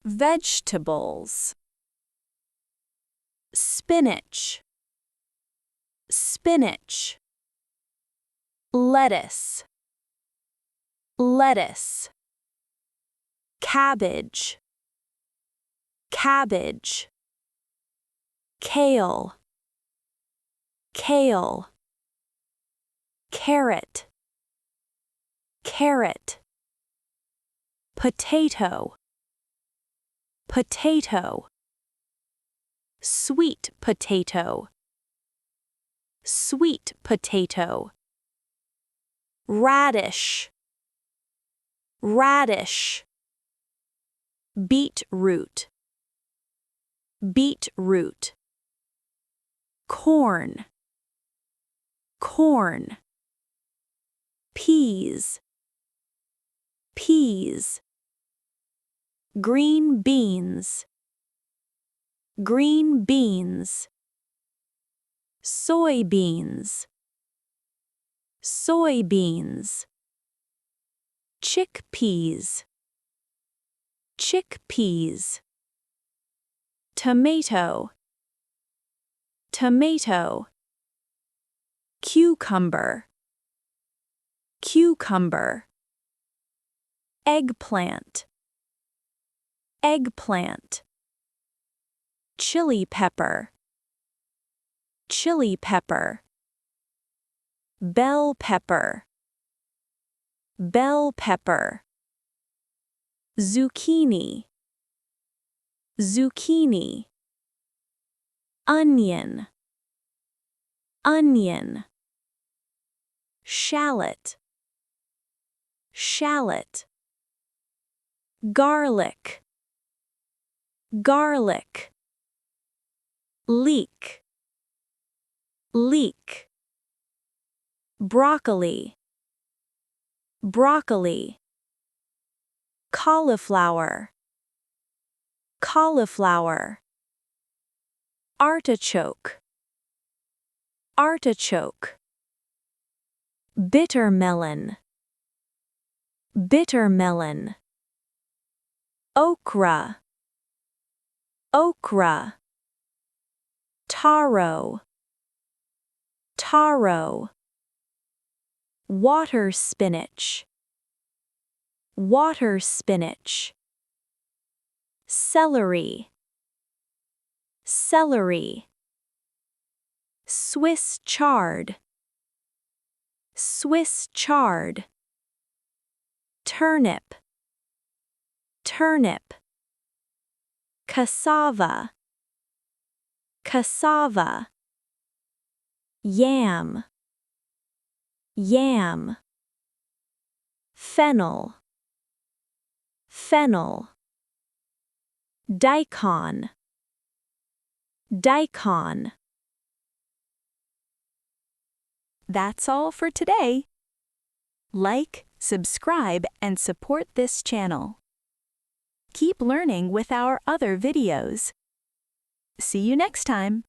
vegetables, spinach, spinach, lettuce, lettuce, cabbage, cabbage, kale, kale, carrot, carrot, potato, potato, sweet potato, sweet potato, radish, radish, beetroot, beetroot, corn, corn, peas, peas, green beans, green beans, soybeans, soybeans, chickpeas, chickpeas, tomato, tomato, cucumber, cucumber, eggplant, eggplant, chili pepper, chili pepper, bell pepper, bell pepper, zucchini, zucchini, onion, onion, shallot, shallot, garlic, garlic, leek, leek, broccoli, broccoli, cauliflower, cauliflower, artichoke, artichoke, bitter melon, bitter melon, okra, okra, taro, taro, water spinach, water spinach, celery, celery, Swiss chard, Swiss chard, turnip, turnip, cassava, cassava, yam, yam, fennel, fennel, daikon, daikon. That's all for today. Like, subscribe, and support this channel. Keep learning with our other videos. See you next time.